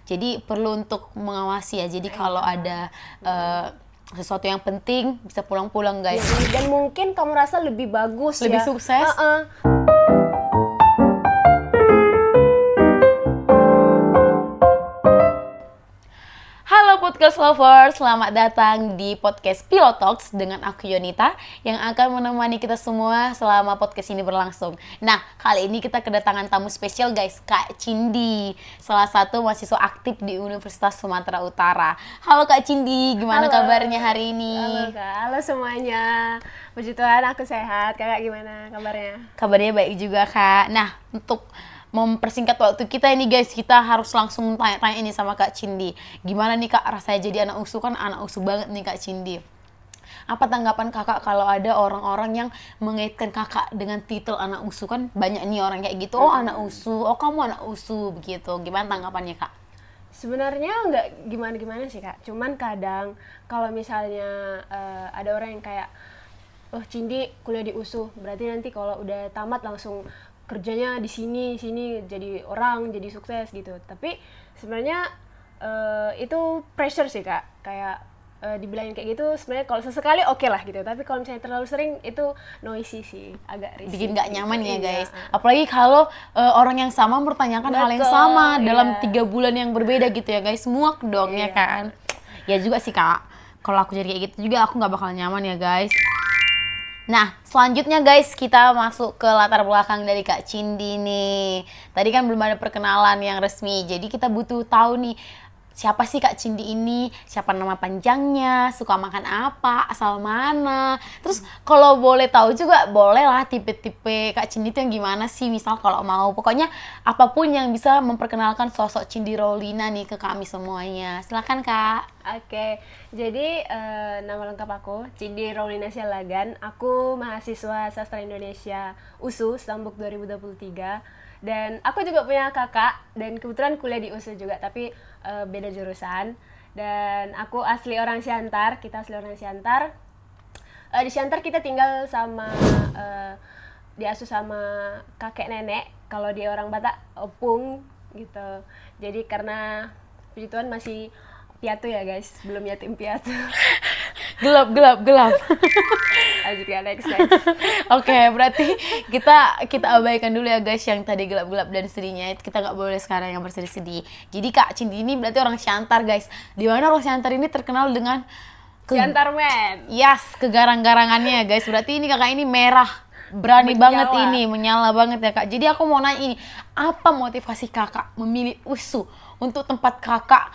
Jadi perlu untuk mengawasi ya. Jadi kalau ada sesuatu yang penting bisa pulang-pulang guys. Dan mungkin kamu rasa lebih bagus Lebih ya. sukses. Halo podcast lovers, selamat datang di podcast Pilot Talks dengan aku Yonita yang akan menemani kita semua selama podcast ini berlangsung. Nah, kali ini kita kedatangan tamu spesial guys, Kak Cindy, salah satu mahasiswa aktif di Universitas Sumatera Utara. Halo Kak Cindy, gimana kabarnya hari ini? Halo Kak, halo semuanya. Puji Tuhan aku sehat. Kakak gimana kabarnya? Kabarnya baik juga Kak. Nah, untuk mempersingkat waktu kita ini guys, kita harus langsung tanya-tanya ini sama Kak Cindy. Gimana nih Kak rasanya jadi anak USU? Kan anak USU banget nih Kak Cindy. Apa tanggapan kakak kalau ada orang-orang yang mengaitkan kakak dengan titel anak USU? Kan banyak nih orang kayak gitu, oh anak USU, oh kamu anak USU, begitu. Gimana tanggapannya Kak? Sebenarnya nggak gimana-gimana sih Kak. Cuman kadang kalau misalnya ada orang yang kayak, oh Cindy kuliah di USU, berarti nanti kalau udah tamat langsung kerjanya di sini jadi orang, jadi sukses gitu. Tapi sebenarnya itu pressure sih Kak. Kayak dibilangin kayak gitu sebenarnya kalau sesekali oke lah gitu. Tapi kalau misalnya terlalu sering itu noisy sih, agak risih. Bikin nggak nyaman gitu. ya guys. Apalagi kalau orang yang sama mempertanyakan hal yang sama dalam 3 bulan yang berbeda gitu ya guys. Muak dong ya kan. Ya juga sih Kak. Kalau aku jadi kayak gitu juga aku nggak bakal nyaman ya guys. Nah, selanjutnya guys, kita masuk ke latar belakang dari Kak Cindy nih. Tadi kan belum ada perkenalan yang resmi, jadi kita butuh tahu nih, siapa sih Kak Cindy ini? Siapa nama panjangnya? Suka makan apa? Asal mana? Terus kalau boleh tahu juga, boleh lah tipe-tipe Kak Cindy itu yang gimana sih? Misal kalau mau, pokoknya apapun yang bisa memperkenalkan sosok Cindy Roulina nih ke kami semuanya. Silakan Kak. Oke, jadi nama lengkap aku Cindy Roulina Sialagan. Aku mahasiswa Sastra Indonesia USU Stambuk 2023. Dan aku juga punya kakak dan kebetulan kuliah di USU juga, tapi beda jurusan. Dan aku asli orang Siantar, kita asli orang Siantar. Di Siantar kita tinggal sama diasuh sama kakek nenek. Kalau dia orang Batak, opung gitu. Jadi karena puji Tuhan masih piatu ya guys, belum yatim piatu. Gelap. Lanjutkan next. Oke, berarti kita abaikan dulu ya guys yang tadi gelap-gelap dan sedihnya. Kita nggak boleh sekarang yang bersedih-sedih. Jadi Kak Cindy ini berarti orang Siantar guys. Di mana orang Siantar ini terkenal dengan Siantar Man. Yes, kegarang-garangannya guys. Berarti ini kakak ini merah. Berani banget ini, menyala banget ya Kak. Jadi aku mau nanya ini, apa motivasi kakak memilih USU untuk tempat kakak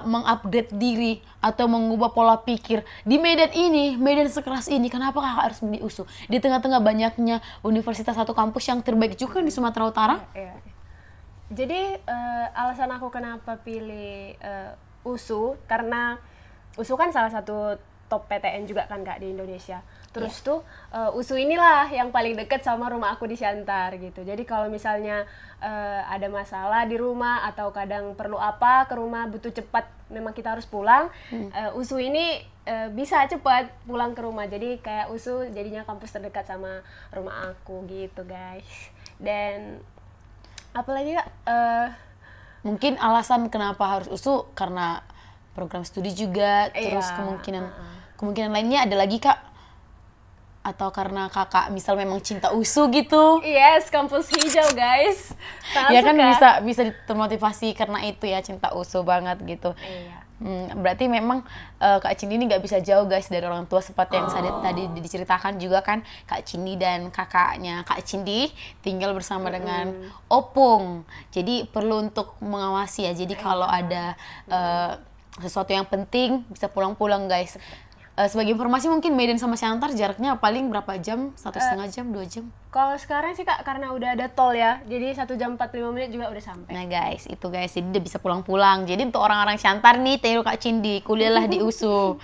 mengupgrade diri atau mengubah pola pikir di Medan ini, Medan sekeras ini? Kenapa kakak harus memilih USU di tengah-tengah banyaknya universitas satu kampus yang terbaik juga di Sumatera Utara? Iya. Jadi alasan aku kenapa pilih USU karena USU kan salah satu top PTN juga kan Kak di Indonesia. Terus tuh USU inilah yang paling dekat sama rumah aku di Siantar gitu. Jadi kalau misalnya ada masalah di rumah atau kadang perlu apa ke rumah butuh cepat, memang kita harus pulang, USU ini bisa cepat pulang ke rumah. Jadi kayak USU jadinya kampus terdekat sama rumah aku gitu guys. Dan apalagi Kak? Mungkin alasan kenapa harus USU karena program studi juga, terus kemungkinan lainnya ada lagi Kak? Atau karena kakak misal memang cinta USU gitu? Yes, kampus hijau guys. Ya kan bisa termotivasi karena itu ya, cinta USU banget gitu. Iya. Berarti memang Kak Cindy ini nggak bisa jauh guys dari orang tua seperti yang tadi diceritakan juga kan. Kak Cindy dan kakaknya Kak Cindy tinggal bersama dengan opung. Jadi perlu untuk mengawasi ya. Jadi kalau ada sesuatu yang penting bisa pulang-pulang guys. Sebagai informasi mungkin Medan sama Siantar jaraknya paling berapa jam? 1,5 jam, 2 jam? Kalau sekarang sih Kak, karena udah ada tol ya, jadi 1 jam 45 menit juga udah sampai. Nah guys, itu guys, jadi udah bisa pulang-pulang. Jadi untuk orang-orang Siantar nih, tiru Kak Cindy, kuliahlah di USU.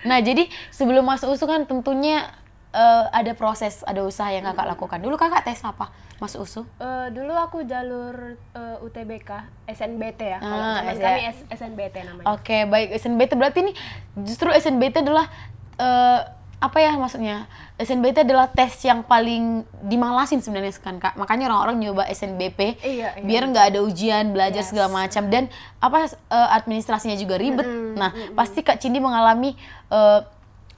Nah jadi sebelum masuk USU kan tentunya ada proses, ada usaha yang kakak lakukan. Dulu kakak tes apa masuk USU? Dulu aku jalur UTBK, SNBT ya. Kalau zaman kami SNBT namanya. Oke, baik, SNBT berarti nih justru SNBT adalah apa ya maksudnya, SNBT adalah tes yang paling dimalasin sebenarnya kan Kak. Makanya orang-orang nyoba SNBP biar nggak ada ujian, belajar segala macam, dan administrasinya juga ribet. Nah, pasti Kak Cindy mengalami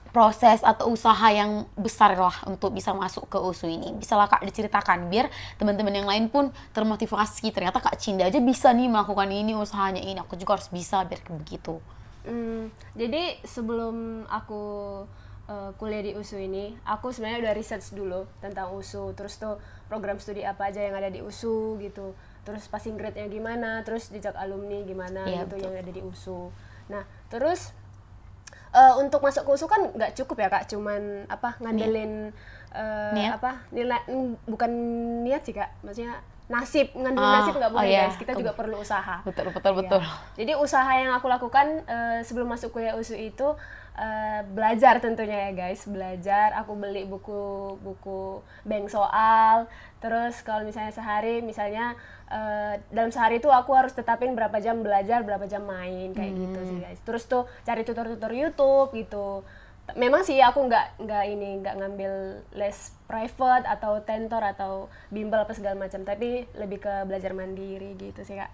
proses atau usaha yang besar lah untuk bisa masuk ke USU ini. Bisa lah Kak diceritakan biar teman-teman yang lain pun termotivasi. Ternyata Kak Cindy aja bisa nih melakukan ini, usahanya ini. Aku juga harus bisa biar kayak begitu. Jadi sebelum aku kuliah di USU ini, aku sebenarnya udah research dulu tentang USU, terus tuh program studi apa aja yang ada di USU gitu, terus passing grade-nya gimana, terus jejak alumni gimana gitu yang ada di USU. Nah terus untuk masuk ke USU kan nggak cukup ya Kak, cuman ngandelin nilai, bukan niat sih Kak, maksudnya nasib, ngandelin nasib nggak boleh guys, kita juga perlu usaha. Betul. Jadi usaha yang aku lakukan sebelum masuk kuliah USU itu belajar tentunya ya guys, belajar. Aku beli buku bank soal, terus kalau misalnya dalam sehari itu aku harus tetapin berapa jam belajar, berapa jam main, kayak gitu sih guys. Terus tuh cari tutor-tutor YouTube gitu. Memang sih aku nggak ngambil les private atau tentor atau bimbel apa segala macam, tapi lebih ke belajar mandiri gitu sih Kak.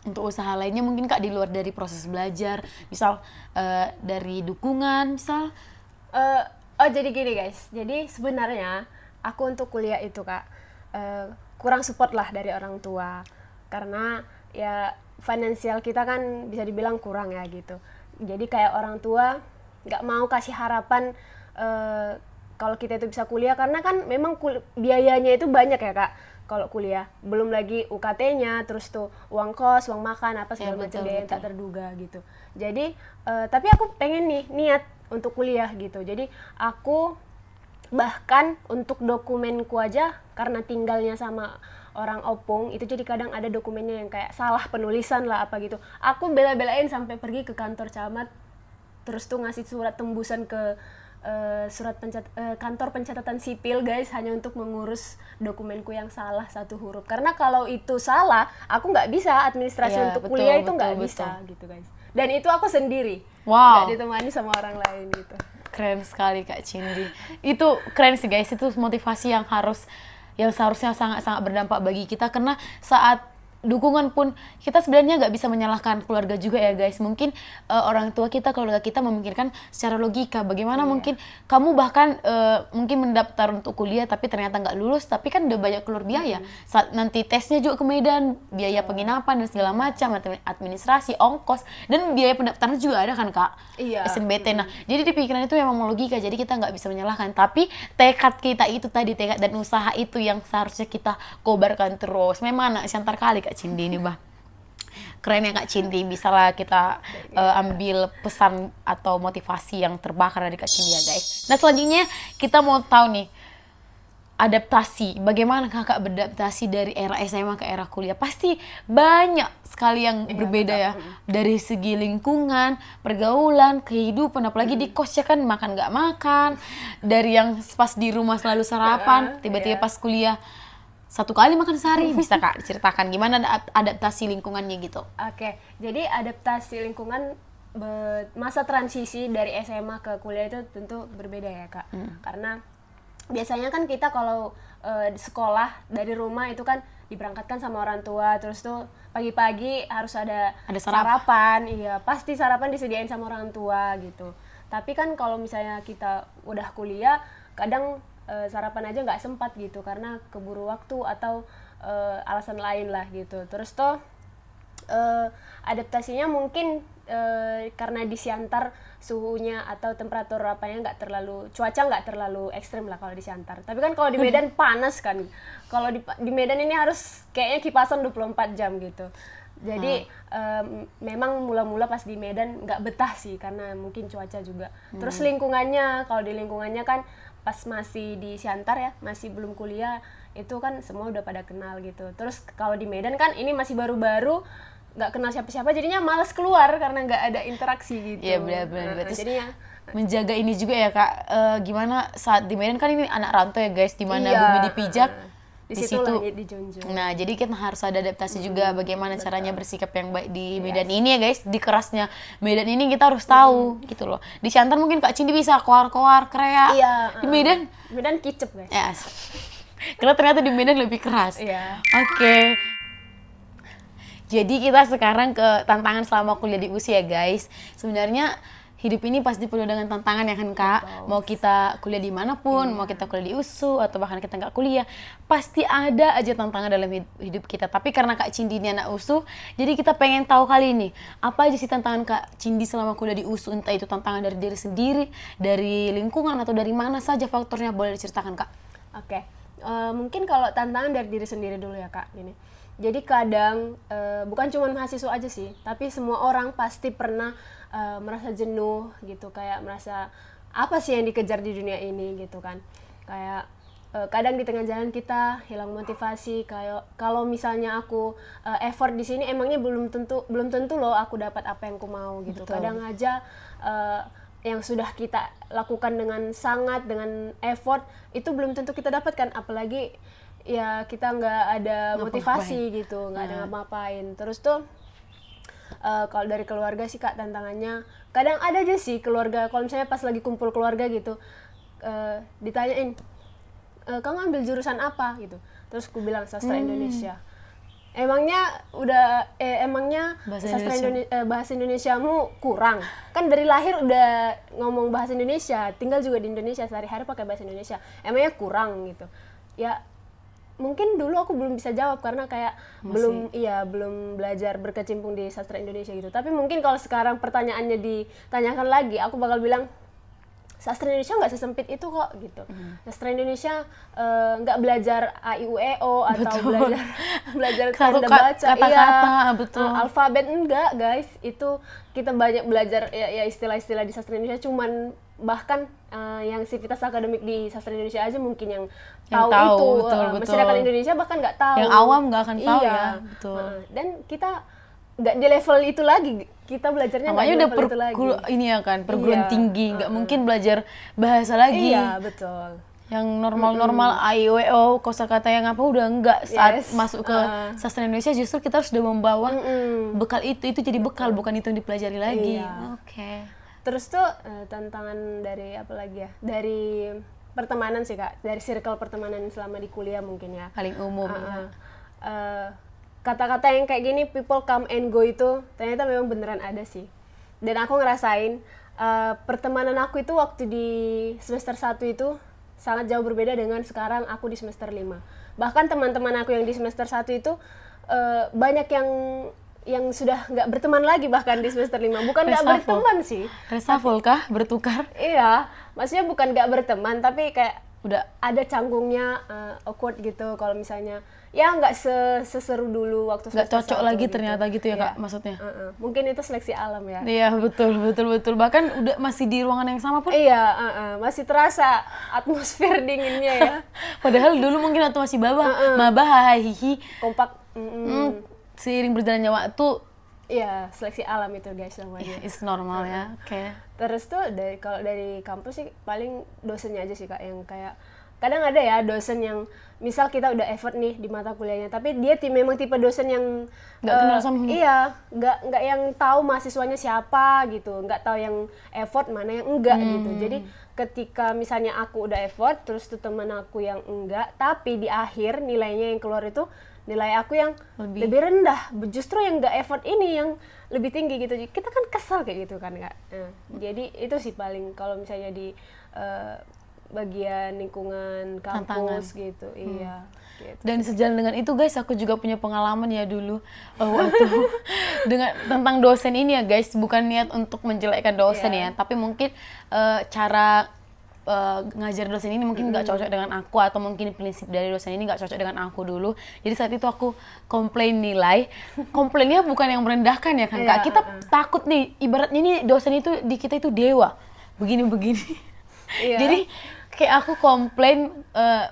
Untuk usaha lainnya mungkin Kak di luar dari proses belajar, misal dari dukungan, misal jadi gini guys, jadi sebenarnya aku untuk kuliah itu Kak kurang support lah dari orang tua, karena ya finansial kita kan bisa dibilang kurang ya gitu. Jadi kayak orang tua nggak mau kasih harapan kalau kita itu bisa kuliah, karena kan memang biayanya itu banyak ya Kak. Kalau kuliah, belum lagi UKT-nya, terus tuh uang kos, uang makan, apa segala macam biaya yang tak terduga gitu. Jadi, tapi aku pengen niat untuk kuliah gitu. Jadi aku bahkan untuk dokumenku aja, karena tinggalnya sama orang opung, itu jadi kadang ada dokumennya yang kayak salah penulisan lah apa gitu. Aku bela-belain sampai pergi ke kantor camat, terus tuh ngasih surat tembusan ke kantor pencatatan sipil guys, hanya untuk mengurus dokumenku yang salah satu huruf, karena kalau itu salah aku nggak bisa administrasi untuk kuliah itu nggak bisa gitu guys. Dan itu aku sendiri, nggak ditemani sama orang lain gitu. Keren sekali Kak Cindy. Itu keren sih guys, itu motivasi yang seharusnya sangat-sangat berdampak bagi kita, karena saat dukungan pun kita sebenarnya nggak bisa menyalahkan keluarga juga ya guys. Mungkin orang tua kita, keluarga kita memikirkan secara logika bagaimana mungkin kamu bahkan mungkin mendaftar untuk kuliah tapi ternyata nggak lulus, tapi kan udah banyak keluar biaya. Saat nanti tesnya juga ke Medan, biaya penginapan dan segala macam, administrasi, ongkos, dan biaya pendaftaran juga ada kan Kak, SNBT. Nah jadi di pikiran itu memang logika, jadi kita nggak bisa menyalahkan, tapi tekad kita itu tadi, tekad dan usaha itu yang seharusnya kita kobarkan terus. Memang anak Siantar kali Kak Cindy ini bah. Keren ya Kak Cindy, bisa lah kita ambil pesan atau motivasi yang terbakar dari Kak Cindy ya guys. Nah selanjutnya kita mau tahu nih, adaptasi. Bagaimana kakak beradaptasi dari era SMA ke era kuliah? Pasti banyak sekali yang berbeda ya. Dari segi lingkungan, pergaulan, kehidupan, apalagi di kos ya kan, makan nggak makan. Dari yang pas di rumah selalu sarapan, tiba-tiba pas kuliah 1 kali makan sehari. Bisa Kak diceritakan gimana adaptasi lingkungannya gitu? Oke, jadi adaptasi lingkungan masa transisi dari SMA ke kuliah itu tentu berbeda ya Kak. Karena biasanya kan kita kalau di sekolah dari rumah itu kan diberangkatkan sama orang tua, terus tuh pagi-pagi harus ada sarapan. Iya, pasti sarapan disediain sama orang tua gitu. Tapi kan kalau misalnya kita udah kuliah, kadang sarapan aja nggak sempat gitu karena keburu waktu atau alasan lain lah gitu. Terus tuh adaptasinya mungkin karena di Siantar suhunya atau temperatur cuaca nggak terlalu ekstrim lah kalau di Siantar. Tapi kan kalau di Medan panas kan. Kalau di Medan ini harus kayaknya kipasan 24 jam gitu. Jadi memang mula-mula pas di Medan nggak betah sih karena mungkin cuaca juga. Terus lingkungannya, kalau di lingkungannya kan pas masih di Siantar ya, masih belum kuliah, itu kan semua udah pada kenal gitu. Terus kalau di Medan kan ini masih baru-baru, nggak kenal siapa-siapa, jadinya malas keluar karena nggak ada interaksi gitu. Iya benar-benar. Terus jadinya menjaga ini juga ya Kak, gimana saat di Medan kan ini anak rantau ya guys, di mana bumi dipijak Di situ langit dijunjung. Nah, jadi kita harus ada adaptasi juga bagaimana caranya bersikap yang baik di Medan ini ya guys. Di kerasnya Medan ini kita harus tahu gitu loh. Di Siantar mungkin Kak Cindy bisa koar-koar, kreak. Iya. Di Medan kicep guys. ya. Karena ternyata di Medan lebih keras. Iya. Oke. Jadi kita sekarang ke tantangan selama kuliah di USI ya guys. Sebenarnya hidup ini pasti penuh dengan tantangan ya kan Kak. Mau kita kuliah di manapun, mau kita kuliah di USU atau bahkan kita nggak kuliah, pasti ada aja tantangan dalam hidup kita. Tapi karena Kak Cindy ini anak USU, jadi kita pengen tahu kali ini apa aja sih tantangan Kak Cindy selama kuliah di USU, entah itu tantangan dari diri sendiri, dari lingkungan atau dari mana saja faktornya, boleh diceritakan Kak. Oke. Mungkin kalau tantangan dari diri sendiri dulu ya Kak, gini. Jadi kadang bukan cuma mahasiswa aja sih, tapi semua orang pasti pernah merasa jenuh gitu, kayak merasa apa sih yang dikejar di dunia ini gitu kan. Kayak kadang di tengah jalan kita hilang motivasi, kayak kalau misalnya aku effort di sini emangnya belum tentu loh aku dapat apa yang aku mau gitu. Betul. Kadang aja yang sudah kita lakukan dengan dengan effort itu belum tentu kita dapatkan, apalagi ya kita nggak ada motivasi gitu, nggak ada ngapa-ngapain. Terus tuh kalau dari keluarga sih Kak, tantangannya kadang ada aja sih keluarga, kalau misalnya pas lagi kumpul keluarga gitu ditanyain kamu ambil jurusan apa gitu, terus aku bilang sastra Indonesia. Emangnya bahasa Indonesiamu kurang? Kan dari lahir udah ngomong bahasa Indonesia, tinggal juga di Indonesia, sehari-hari pakai bahasa Indonesia. Emangnya kurang gitu? Ya mungkin dulu aku belum bisa jawab karena kayak belum belajar berkecimpung di sastra Indonesia gitu. Tapi mungkin kalau sekarang pertanyaannya ditanyakan lagi, aku bakal bilang sastra Indonesia nggak sesempit itu kok gitu. Sastra Indonesia nggak belajar a i u e o atau belajar tanda baca, alfabet enggak guys. Itu kita banyak belajar ya istilah-istilah di sastra Indonesia, cuman bahkan yang sivitas akademik di sastra Indonesia aja mungkin yang tahu itu, betul. masyarakat Indonesia bahkan nggak tahu. Yang awam nggak akan tahu ya, betul. Dan kita nggak di level itu lagi, kita belajarnya nggak di level itu lagi. Ini ya kan, perguruan tinggi, nggak mungkin belajar bahasa lagi. Iya, betul. Yang normal-normal a i u e o, kosakata yang apa udah enggak saat masuk ke sastra Indonesia, justru kita harus sudah membawa bekal itu jadi bekal, bukan itu yang dipelajari lagi. Oke. Terus tuh tantangan dari apa lagi ya? Dari pertemanan sih Kak, dari circle pertemanan selama di kuliah mungkin ya. Paling umum kata-kata yang kayak gini, people come and go, itu ternyata memang beneran ada sih. Dan aku ngerasain pertemanan aku itu waktu di semester 1 itu sangat jauh berbeda dengan sekarang aku di semester 5. Bahkan teman-teman aku yang di semester 1 itu banyak yang sudah nggak berteman lagi bahkan di semester 5. Bukan nggak berteman sih. Reshuffle kah? Bertukar? Iya, maksudnya bukan nggak berteman, tapi kayak udah ada canggungnya, awkward gitu. Kalau misalnya ya nggak seseru dulu waktu nggak cocok lagi gitu. Ternyata gitu ya Kak, maksudnya. Mungkin itu seleksi alam ya. Iya, betul. Bahkan udah masih di ruangan yang sama pun. Iya, masih terasa atmosfer dinginnya ya. Padahal dulu mungkin waktu masih maba hahihi, kompak. Seiring berjalannya waktu, iya, seleksi alam itu guys namanya. It's normal ya. Oke. Terus tuh kalau dari kampus sih paling dosennya aja sih Kak, yang kayak kadang ada ya dosen yang misal kita udah effort nih di mata kuliahnya, tapi dia memang tipe dosen yang nggak kenal sama. Iya, nggak yang tahu mahasiswanya siapa gitu, nggak tahu yang effort mana yang enggak gitu. Jadi ketika misalnya aku udah effort, terus tuh teman aku yang enggak, tapi di akhir nilainya yang keluar itu nilai aku yang lebih rendah, justru yang nggak effort ini yang lebih tinggi gitu. Kita kan kesal kayak gitu kan Kak. Jadi itu sih paling kalau misalnya di bagian lingkungan kampus gitu. Iya gitu. Dan sejalan dengan itu guys, aku juga punya pengalaman ya dulu dengan tentang dosen ini ya guys. Bukan niat untuk menjelekkan dosen ya, tapi mungkin cara ngajar dosen ini mungkin nggak cocok dengan aku, atau mungkin prinsip dari dosen ini nggak cocok dengan aku dulu. Jadi saat itu aku komplain nilai. Komplainnya bukan yang merendahkan ya kan Kak. Kita takut nih, ibaratnya nih dosen itu di kita itu dewa, begini-begini. Jadi kayak aku komplain,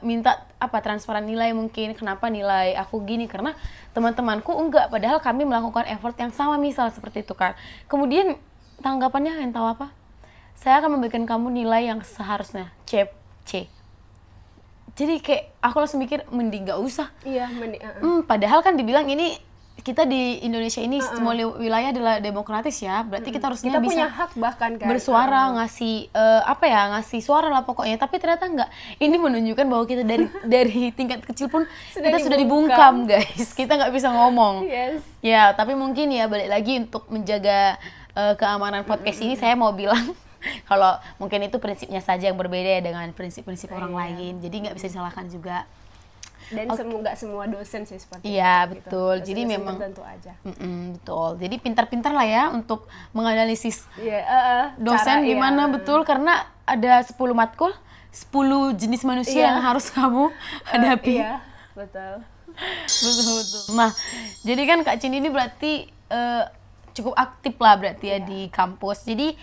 minta transparan nilai, mungkin kenapa nilai aku gini, karena teman-temanku enggak, padahal kami melakukan effort yang sama misal seperti itu kan. Kemudian tanggapannya yang tahu apa? Saya akan memberikan kamu nilai yang seharusnya C. Jadi kayak aku langsung mikir mending gak usah. Iya, Padahal kan dibilang ini kita di Indonesia ini semua wilayah adalah demokratis ya, berarti kita harusnya kita bisa punya hak bahkan kan bersuara, ngasih ngasih suara lah pokoknya. Tapi ternyata enggak. Ini menunjukkan bahwa kita dari tingkat kecil pun kita sudah dibungkam guys. Kita nggak bisa ngomong. Yes. Ya, tapi mungkin ya balik lagi untuk menjaga keamanan podcast ini, saya mau bilang kalau mungkin itu prinsipnya saja yang berbeda ya dengan prinsip-prinsip orang lain. Jadi nggak bisa disalahkan juga. Dan nggak semua dosen sih seperti itu. Iya, betul. Gitu. Jadi memang tentu aja. Betul. Jadi pintar-pintar lah ya untuk menganalisis cara, dosen gimana betul, karena ada 10 matkul, 10 jenis manusia yang harus kamu hadapi. Iya, betul. Betul. Nah, jadi kan Kak Cindy ini berarti cukup aktif lah berarti ya di kampus. Jadi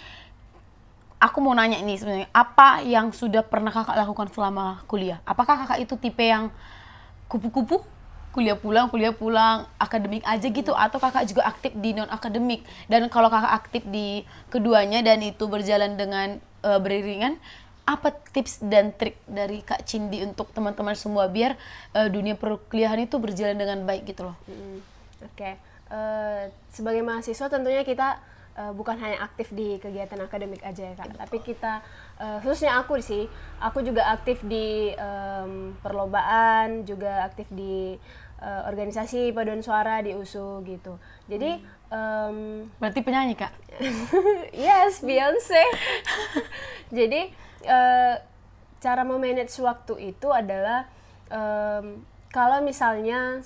aku mau nanya ini sebenarnya, apa yang sudah pernah kakak lakukan selama kuliah? Apakah kakak itu tipe yang kupu-kupu, kuliah pulang, akademik aja gitu, atau kakak juga aktif di non akademik? Dan kalau kakak aktif di keduanya dan itu berjalan dengan beriringan, apa tips dan trik dari Kak Cindy untuk teman-teman semua biar dunia perkuliahan itu berjalan dengan baik gitu loh? Oke. Sebagai mahasiswa tentunya kita bukan hanya aktif di kegiatan akademik aja ya Kak, tapi kita khususnya aku sih, aku juga aktif di perlombaan, juga aktif di organisasi paduan suara di USU gitu. Jadi berarti penyanyi Kak? Yes, Beyonce. Jadi cara memanage waktu itu adalah kalau misalnya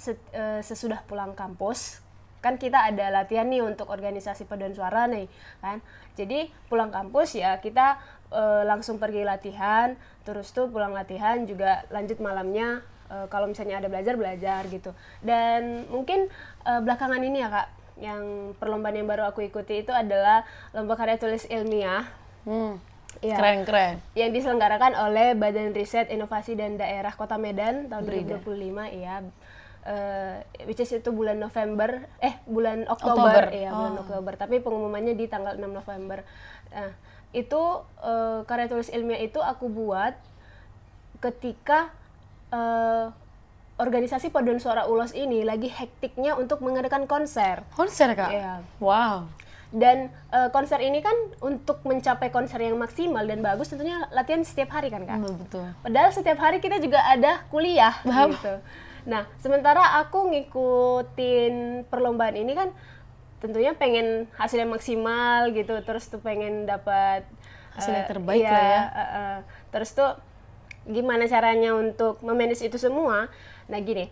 sesudah pulang kampus, kan kita ada latihan nih untuk organisasi paduan suara nih kan. Jadi pulang kampus ya kita langsung pergi latihan, terus tuh pulang latihan juga lanjut malamnya kalau misalnya ada belajar gitu. Dan mungkin belakangan ini ya Kak, yang perlombaan yang baru aku ikuti itu adalah lomba karya tulis ilmiah. Ya, Keren. Yang diselenggarakan oleh Badan Riset Inovasi dan Daerah Kota Medan tahun 2025 ya. Which is itu bulan Oktober. Ya, bulan Oktober, tapi pengumumannya di tanggal 6 November. Itu karya tulis ilmiah itu aku buat ketika organisasi paduan suara ULOS ini lagi hektiknya untuk mengadakan konser. Konser Kak? Iya. Wow. Dan konser ini kan untuk mencapai konser yang maksimal dan bagus tentunya latihan setiap hari kan Kak? Betul. Padahal setiap hari kita juga ada kuliah gitu. Nah, sementara aku ngikutin perlombaan ini kan tentunya pengen hasil yang maksimal gitu, terus tuh pengen dapat hasil yang terbaik lah ya. Terus tuh gimana caranya untuk memanage itu semua? Nah gini,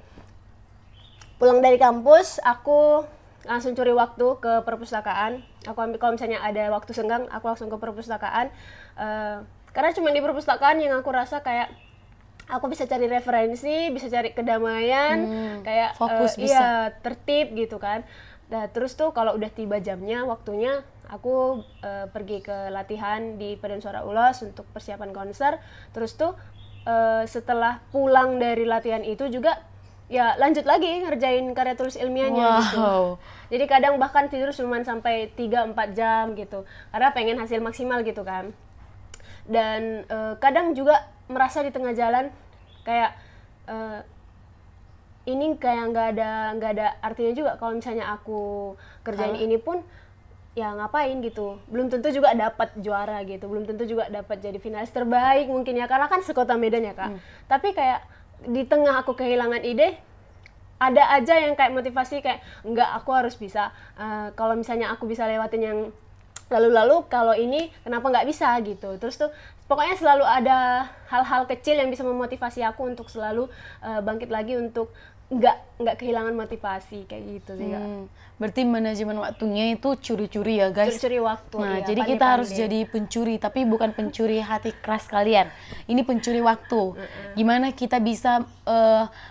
pulang dari kampus aku langsung curi waktu ke perpustakaan. Aku ambil, kalau misalnya ada waktu senggang, aku langsung ke perpustakaan. Karena cuma di perpustakaan yang aku rasa kayak aku bisa cari referensi, bisa cari kedamaian, kayak fokus bisa. Tertib gitu kan. Nah, terus tuh kalau udah tiba jamnya, waktunya, aku pergi ke latihan di Paduan Suara ULOS untuk persiapan konser. Terus tuh setelah pulang dari latihan itu juga ya lanjut lagi ngerjain karya tulis ilmiahnya gitu. Jadi kadang bahkan tidur cuma sampai 3-4 jam gitu. Karena pengen hasil maksimal gitu kan. Dan kadang juga merasa di tengah jalan kayak ini kayak nggak ada artinya juga kalau misalnya aku kerjain ini pun ya ngapain gitu, belum tentu juga dapat juara gitu, belum tentu juga dapat jadi finalis terbaik mungkin ya, karena kan sekota Medan ya Kak. Tapi kayak di tengah aku kehilangan ide, ada aja yang kayak motivasi kayak enggak, aku harus bisa, kalau misalnya aku bisa lewatin yang lalu-lalu, kalau ini kenapa nggak bisa gitu. Terus tuh pokoknya selalu ada hal-hal kecil yang bisa memotivasi aku untuk selalu bangkit lagi untuk nggak kehilangan motivasi kayak gitu sih Kak. Berarti manajemen waktunya itu curi-curi ya guys. Curi waktu. Nah, ya, jadi kita harus jadi pencuri, tapi bukan pencuri hati keras kalian. Ini pencuri waktu. Gimana kita bisa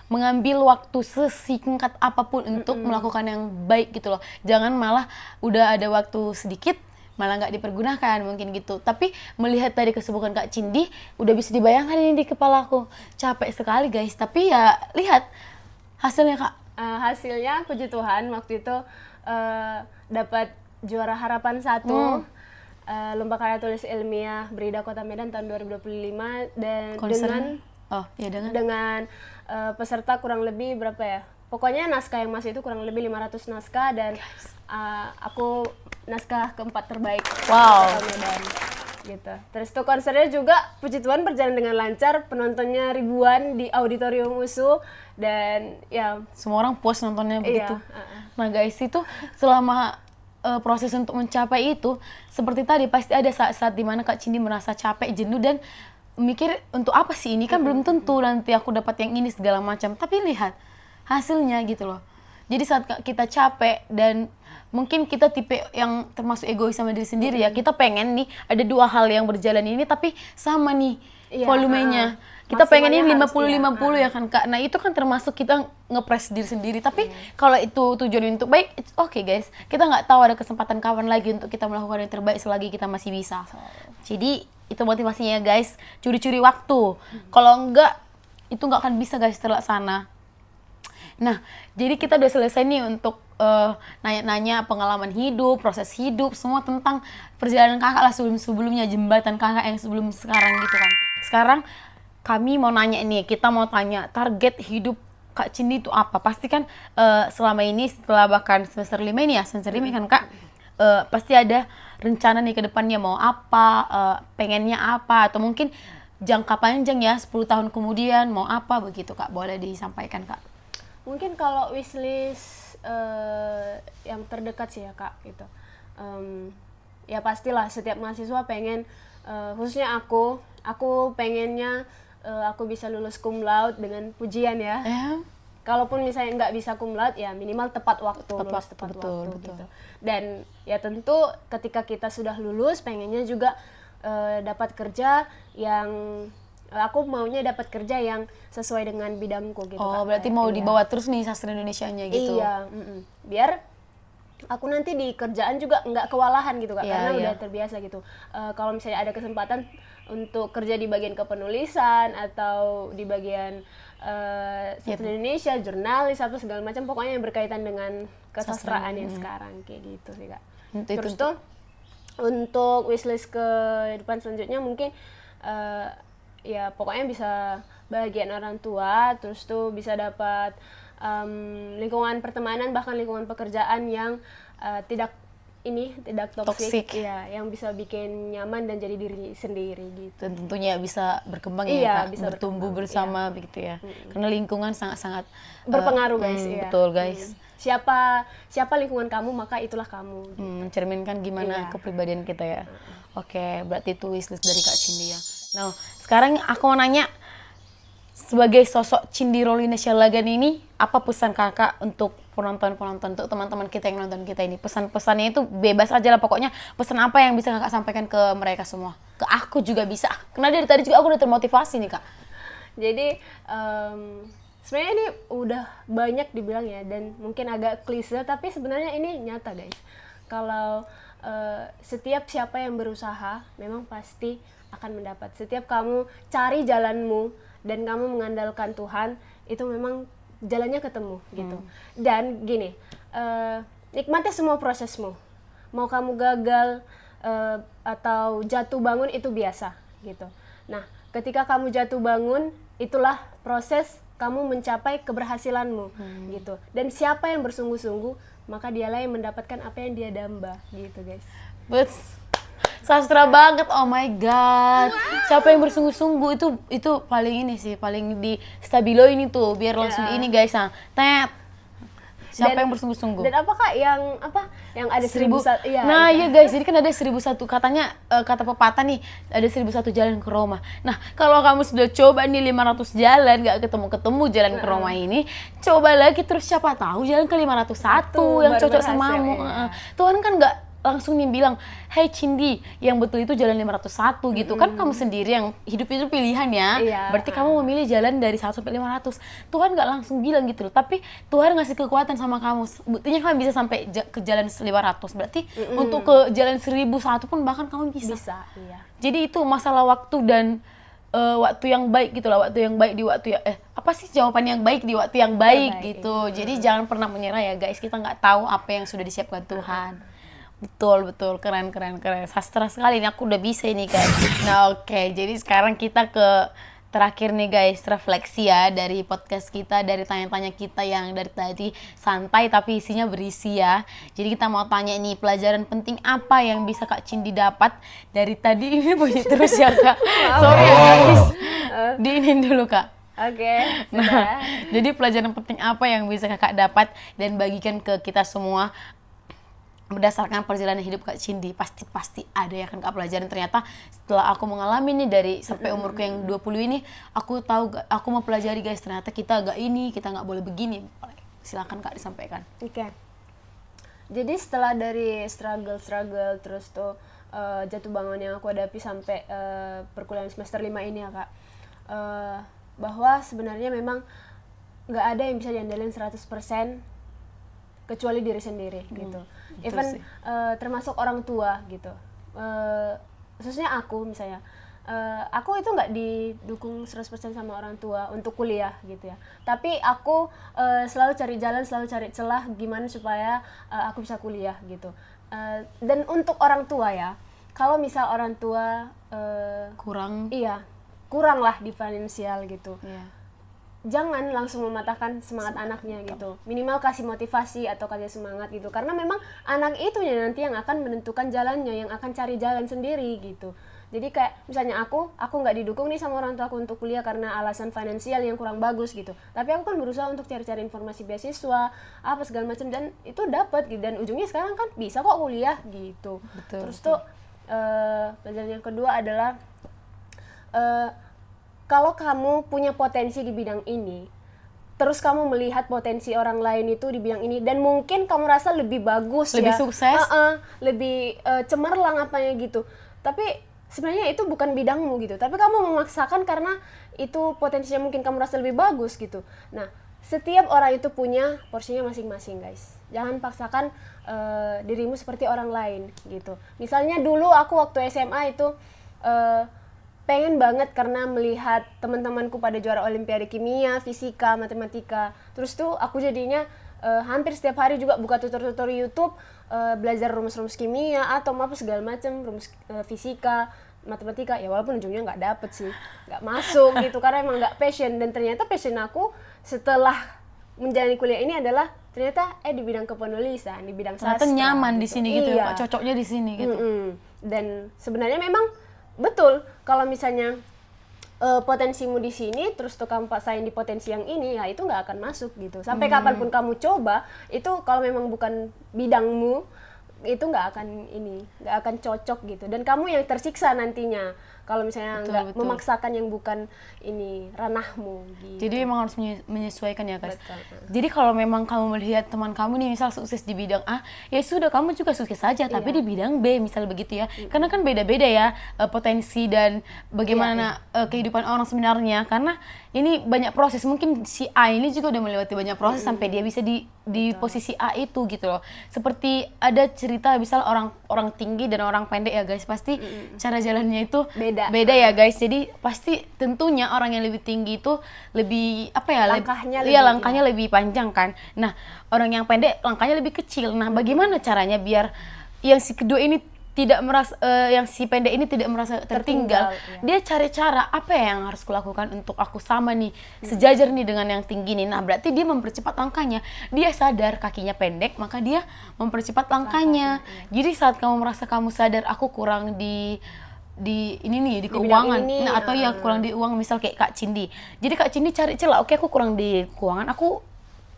mengambil waktu sesingkat apapun untuk melakukan yang baik gitu loh. Jangan malah udah ada waktu sedikit malah nggak dipergunakan mungkin gitu. Tapi melihat dari kesibukan Kak Cindy, udah bisa dibayangkan ini di kepalaku. Capek sekali guys, tapi ya lihat hasilnya Kak. Hasilnya puji Tuhan waktu itu dapat juara harapan 1 lomba karya tulis ilmiah Berida Kota Medan tahun 2025 dan konser? dengan Oh, ya dengan peserta kurang lebih berapa ya? Pokoknya naskah yang masuk itu kurang lebih 500 naskah dan aku naskah keempat terbaik Wow. Kota Medan gitu. Terus tuh konsernya juga puji Tuhan berjalan dengan lancar, penontonnya ribuan di auditorium USU dan ya Semua orang puas nontonnya begitu. Iya, Nah guys, itu selama proses untuk mencapai itu, seperti tadi pasti ada saat-saat dimana Kak Cindy merasa capek, jenuh dan mikir untuk apa sih ini, kan belum tentu nanti aku dapat yang ini segala macam. Tapi lihat hasilnya gitu loh. Jadi saat kita capek dan mungkin kita tipe yang termasuk egois sama diri sendiri ya, kita pengen nih ada dua hal yang berjalan ini tapi sama nih Iya, volumenya. Kita pengen ini maksimalnya 50-50 ya kan Kak. Nah itu kan termasuk kita ngepres diri sendiri. Tapi kalau itu tujuan untuk baik, it's okay guys. Kita nggak tahu ada kesempatan kapan lagi untuk kita melakukan yang terbaik selagi kita masih bisa. Jadi itu motivasinya guys. Curi-curi waktu. Kalau enggak, itu nggak akan bisa guys terlaksana. Nah, jadi kita udah selesai nih untuk nanya-nanya pengalaman hidup, proses hidup, semua tentang perjalanan kakak lah sebelum-sebelumnya, jembatan kakak yang sebelum sekarang gitu kan. Sekarang kami mau nanya nih, kita mau tanya target hidup Kak Cindy itu apa? Pasti kan selama ini setelah bahkan semester 5 ini ya, semester 5 kan Kak, pasti ada rencana nih ke depannya mau apa, pengennya apa, atau mungkin jangka panjang ya 10 tahun kemudian mau apa begitu Kak, boleh disampaikan Kak? Mungkin kalau wishlist yang terdekat sih ya Kak gitu. Ya pastilah setiap mahasiswa pengen, khususnya aku pengennya aku bisa lulus cum laude dengan pujian ya. Kalaupun misalnya nggak bisa cum laude ya minimal tepat waktu, tepat betul. waktu gitu. Dan ya tentu ketika kita sudah lulus pengennya juga dapat kerja yang aku maunya dapat kerja yang sesuai dengan bidangku gitu. Oh, Kak. berarti mau dibawa terus nih sastra Indonesianya gitu. Iya, biar aku nanti di kerjaan juga nggak kewalahan gitu Kak, karena udah terbiasa gitu. Kalau misalnya ada kesempatan untuk kerja di bagian kepenulisan atau di bagian sastra Indonesia, jurnalis atau segala macam, pokoknya yang berkaitan dengan kesastraan yang sekarang kayak gitu sih Kak. Terus tuh untuk wishlist ke depan selanjutnya mungkin ya pokoknya bisa bahagian orang tua, terus tuh bisa dapat lingkungan pertemanan bahkan lingkungan pekerjaan yang tidak toksik ya, yang bisa bikin nyaman dan jadi diri sendiri gitu. Dan tentunya bisa berkembang ya Kak, bisa bertumbuh bersama begitu ya. Karena lingkungan sangat-sangat berpengaruh guys. Betul guys. Siapa lingkungan kamu maka itulah kamu. Mencerminkan gimana kepribadian kita ya. Oke, berarti itu wishlist dari Kak Cindy ya. Nah, sekarang aku mau nanya, sebagai sosok Cindy Roline Sialagan ini, apa pesan kakak untuk penonton-penonton, untuk teman-teman kita yang nonton kita ini? Pesan-pesannya itu bebas aja lah, pokoknya pesan apa yang bisa kakak sampaikan ke mereka semua? Ke aku juga bisa, karena dari tadi juga aku udah termotivasi nih Kak. Jadi, sebenarnya ini udah banyak dibilang ya, dan mungkin agak klise, tapi sebenarnya ini nyata guys. Kalau setiap siapa yang berusaha, memang pasti akan mendapat. Setiap kamu cari jalanmu dan kamu mengandalkan Tuhan, itu memang jalannya ketemu gitu. Dan gini, nikmati semua prosesmu. Mau kamu gagal atau jatuh bangun itu biasa gitu. Nah, ketika kamu jatuh bangun, itulah proses kamu mencapai keberhasilanmu gitu. Dan siapa yang bersungguh-sungguh, maka dialah yang mendapatkan apa yang dia damba gitu guys. Sastra banget, oh my god. Siapa yang bersungguh-sungguh itu paling ini sih, paling di stabilo ini tuh biar langsung ini guys. Nah, siapa yang bersungguh-sungguh? Dan apakah yang ada 1001? Iya. Nah, iya guys, jadi kan ada 1001 katanya, kata pepatah nih, ada 1001 jalan ke Roma. Nah, kalau kamu sudah coba nih 500 jalan gak ketemu jalan ke Roma ini, coba lagi terus siapa tahu jalan ke 501 yang cocok samamu. Tuhan kan gak langsung nih bilang, hey Cindy, yang betul itu jalan 501 gitu. Kan kamu sendiri yang hidup itu pilihan ya. Berarti kamu memilih jalan dari 1 sampai 500. Tuhan gak langsung bilang gitu loh, tapi Tuhan ngasih kekuatan sama kamu. Buktinya kamu bisa sampai ke jalan 500. Berarti untuk ke jalan 1001 pun bahkan kamu bisa. Iya. Jadi itu masalah waktu dan waktu yang baik gitu lah, waktu yang baik di waktu apa sih jawaban yang baik di waktu yang baik gitu. Jadi jangan pernah menyerah ya guys, kita nggak tahu apa yang sudah disiapkan Tuhan. Betul, keren. Sastra sekali, ini aku udah bisa ini kan. Nah oke, jadi sekarang kita ke terakhir nih guys, refleksi ya dari podcast kita, dari tanya-tanya kita yang dari tadi santai tapi isinya berisi ya. Jadi kita mau tanya nih, pelajaran penting apa yang bisa Kak Cindy dapat dari tadi? Ini bunyi terus ya Kak. Sorry ya guys. Diinin dulu Kak. Oke, Nah, jadi pelajaran penting apa yang bisa Kakak dapat dan bagikan ke kita semua berdasarkan perjalanan hidup Kak Cindy? Pasti ada ya kan Kak pelajaran. Ternyata setelah aku mengalami nih dari sampai umurku yang 20 ini, aku tahu aku mau pelajari guys, ternyata kita nggak boleh begini. Silakan Kak disampaikan. Oke. Jadi setelah dari struggle terus tuh jatuh bangun yang aku hadapi sampai perkuliahan semester 5 ini ya Kak, bahwa sebenarnya memang nggak ada yang bisa diandalkan 100% kecuali diri sendiri gitu. Even termasuk orang tua gitu. Khususnya aku misalnya, aku itu nggak didukung 100% sama orang tua untuk kuliah gitu ya. Tapi aku selalu cari jalan, selalu cari celah gimana supaya aku bisa kuliah gitu. Dan untuk orang tua ya, kalau misal orang tua kurang lah di finansial gitu. Jangan langsung mematahkan semangat anaknya gitu. Minimal kasih motivasi atau kasih semangat gitu. Karena memang anak itu nanti yang akan menentukan jalannya, yang akan cari jalan sendiri gitu. Jadi kayak misalnya aku nggak didukung nih sama orang tua aku untuk kuliah karena alasan finansial yang kurang bagus gitu. Tapi aku kan berusaha untuk cari-cari informasi beasiswa, apa segala macam, dan itu dapat gitu. Dan ujungnya sekarang kan bisa kok kuliah gitu. Terus tuh pelajaran yang kedua adalah kalau kamu punya potensi di bidang ini, terus kamu melihat potensi orang lain itu di bidang ini, dan mungkin kamu rasa lebih bagus, lebih sukses, lebih cemerlang apanya gitu. Tapi sebenarnya itu bukan bidangmu gitu. Tapi kamu memaksakan karena itu potensinya mungkin kamu rasa lebih bagus gitu. Nah, setiap orang itu punya porsinya masing-masing guys. Jangan paksakan dirimu seperti orang lain gitu. Misalnya dulu aku waktu SMA itu pengen banget karena melihat teman-temanku pada juara olimpiade kimia, fisika, matematika. Terus tuh aku jadinya hampir setiap hari juga buka tutor-tutor YouTube, belajar rumus-rumus kimia atau apa segala macam, rumus fisika, matematika. Ya walaupun ujungnya nggak dapet sih, nggak masuk gitu karena emang nggak passion. Dan ternyata passion aku setelah menjalani kuliah ini adalah ternyata di bidang kepenulisan, di bidang sastra. Ternyata nyaman gitu. Di sini gitu iya. ya, cocoknya di sini gitu. Dan sebenarnya memang betul, kalau misalnya potensimu di sini, terus tuh kamu paksain di potensi yang ini, ya itu nggak akan masuk gitu. Sampai kapanpun kamu coba, itu kalau memang bukan bidangmu, itu nggak akan cocok gitu. Dan kamu yang tersiksa nantinya kalau misalnya nggak memaksakan yang bukan ini ranahmu gitu. Jadi memang harus menyesuaikan ya guys. Betul. Jadi kalau memang kamu melihat teman kamu nih misal sukses di bidang A, ya sudah kamu juga sukses saja, tapi di bidang B misal begitu ya. Karena kan beda-beda ya potensi dan bagaimana kehidupan orang sebenarnya. Karena ini banyak proses, mungkin si A ini juga udah melewati banyak proses sampai dia bisa di posisi A itu gitu loh. Seperti ada cerita misal orang tinggi dan orang pendek ya guys, pasti cara jalannya itu beda ya guys. Jadi pasti tentunya orang yang lebih tinggi itu lebih langkahnya lebih panjang kan. Nah, orang yang pendek langkahnya lebih kecil. Nah, bagaimana caranya biar yang si kedua ini tidak merasa yang si pendek ini tidak merasa tertinggal. Dia cari cara apa yang harus kulakukan untuk aku sama nih, sejajar nih dengan yang tinggi nih. Nah, berarti dia mempercepat langkahnya. Dia sadar kakinya pendek, maka dia mempercepat langkahnya. Jadi saat kamu merasa kamu sadar aku kurang di ini nih, di keuangan. Nah, atau ya kurang di uang, misal kayak Kak Cindy. Jadi Kak Cindy cari celah, oke aku kurang di keuangan, aku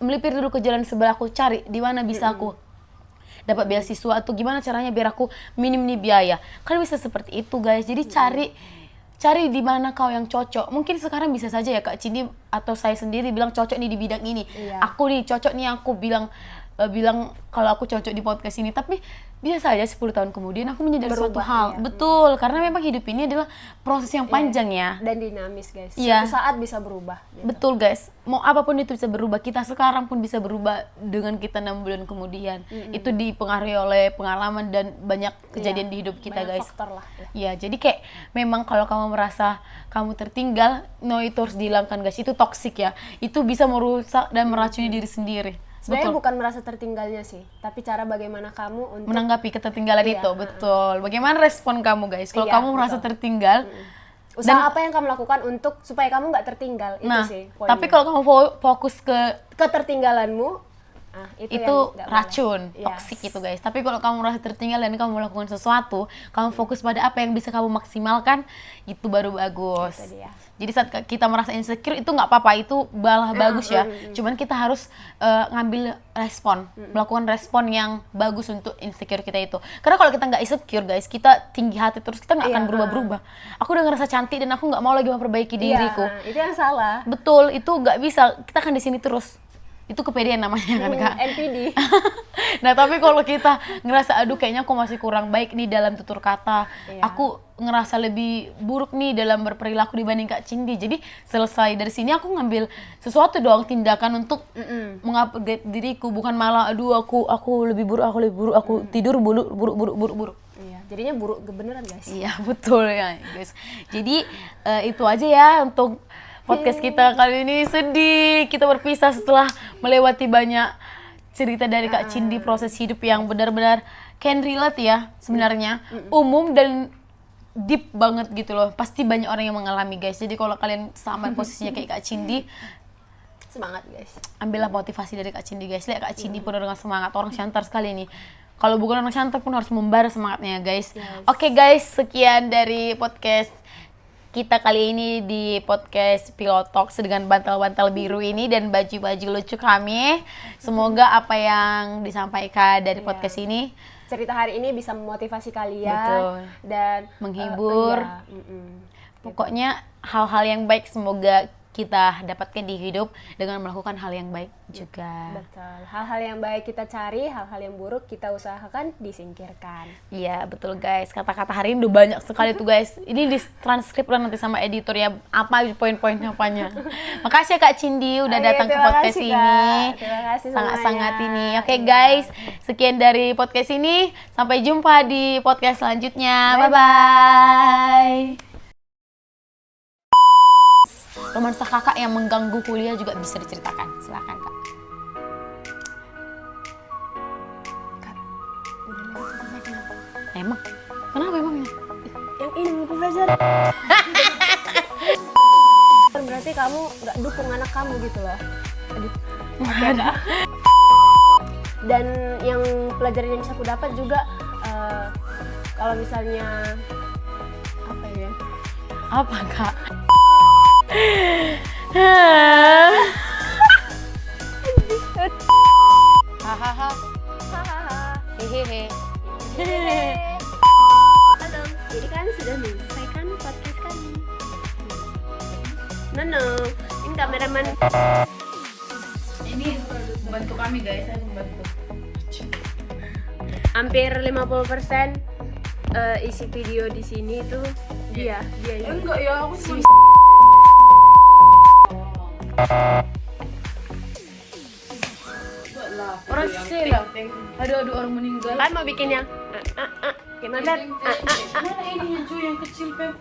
melipir dulu ke jalan sebelah, aku cari di mana bisa aku dapat beasiswa atau gimana caranya biar aku minim nih biaya. Kan bisa seperti itu guys. Jadi cari di mana kau yang cocok. Mungkin sekarang bisa saja ya Kak Cindy atau saya sendiri bilang cocok nih di bidang ini. Aku nih cocok nih, aku bilang kalau aku cocok di podcast ini, tapi bisa saja 10 tahun kemudian aku menyadari suatu hal. Betul, karena memang hidup ini adalah proses yang panjang ya. Dan dinamis guys. Suatu saat bisa berubah. Gitu. Betul guys, mau apapun itu bisa berubah. Kita sekarang pun bisa berubah dengan kita 6 bulan kemudian. Itu dipengaruhi oleh pengalaman dan banyak kejadian di hidup kita guys. Faktor lah. Ya, jadi kayak memang kalau kamu merasa kamu tertinggal, itu harus dihilangkan guys. Itu toksik ya. Itu bisa merusak dan meracuni diri sendiri. Sebenarnya bukan merasa tertinggalnya sih, tapi cara bagaimana kamu untuk menanggapi ketertinggalan itu. Betul. Bagaimana respon kamu guys? Kalau kamu merasa tertinggal, Usaha apa yang kamu lakukan untuk supaya kamu nggak tertinggal, itu Nah, sih poinnya. tapi kalau kamu fokus ke ketertinggalanmu, itu yang nggak racun, boleh. toksik itu guys. Tapi kalau kamu merasa tertinggal dan kamu melakukan sesuatu, kamu fokus pada apa yang bisa kamu maksimalkan, itu baru bagus. Itu dia. Jadi saat kita merasa insecure itu nggak apa-apa, itu bagus ya. Cuman kita harus ngambil respon, melakukan respon yang bagus untuk insecure kita itu. Karena kalau kita nggak insecure guys, kita tinggi hati terus, kita nggak akan berubah-berubah. Aku udah ngerasa cantik dan aku nggak mau lagi memperbaiki diriku. Itu yang salah. Betul, itu nggak bisa. Kita akan di sini terus. Itu kepedean namanya kan Kak. NPD. Nah tapi kalau kita ngerasa aduh kayaknya aku masih kurang baik nih dalam tutur kata, aku ngerasa lebih buruk nih dalam berperilaku dibanding Kak Cindy, jadi selesai dari sini aku ngambil sesuatu dong, tindakan untuk mengupgrade diriku, bukan malah aduh aku lebih buruk, aku tidur buruk. Iya, jadinya buruk beneran guys. Iya betul ya guys. Jadi itu aja ya untuk podcast kita kali ini. Sedih kita berpisah setelah melewati banyak cerita dari Kak Cindy, proses hidup yang benar-benar can relate ya sebenarnya, umum dan deep banget gitu loh. Pasti banyak orang yang mengalami guys. Jadi kalau kalian sama posisinya kayak Kak Cindy, semangat guys. ambillah motivasi dari Kak Cindy guys. Lihat Kak Cindy penuh dengan semangat, orang Shantar sekali nih. Kalau bukan orang Shantar pun harus membara semangatnya guys. Oke guys, sekian dari podcast kita kali ini di podcast Pilot Talks dengan bantal-bantal biru ini dan baju-baju lucu kami. Semoga apa yang disampaikan dari podcast ini, cerita hari ini bisa memotivasi kalian. Betul. Dan menghibur. Pokoknya hal-hal yang baik semoga kita dapatkan di hidup dengan melakukan hal yang baik juga. Betul. Hal-hal yang baik kita cari, hal-hal yang buruk kita usahakan disingkirkan. Iya betul guys, kata-kata hari ini udah banyak sekali tuh guys. Ini di transkrip lah nanti sama editor ya, apa poin-poinnya apanya. Makasih ya Kak Cindy udah datang ke podcast ini. Terima kasih Sangat-sangat ini. Oke guys, sekian dari podcast ini. Sampai jumpa di podcast selanjutnya. Bye-bye. Romansa kakak yang mengganggu kuliah juga bisa diceritakan. Silakan Kak. Kak, udah lewat 1 segmen. Emang? Kenapa emangnya? Yang ini mau belajar. Berarti kamu nggak dukung anak kamu gitu loh. Aduh. Ada. Dan yang pelajaran yang bisa aku dapat juga kalau misalnya apa ya? Apa Kak? Hahaha. Hehehe. Halo, jadi kan sudah menyelesaikan podcast kami. No, ini kameraman. Ini membantu kami guys, saya membantu. Hampir 50% isi video di sini itu dia. Enggak ya, aku cuma orang sih lah. Aduh orang meninggal. Kan mau bikin yang gimana? Mana ini yang cuy yang kecil Pep?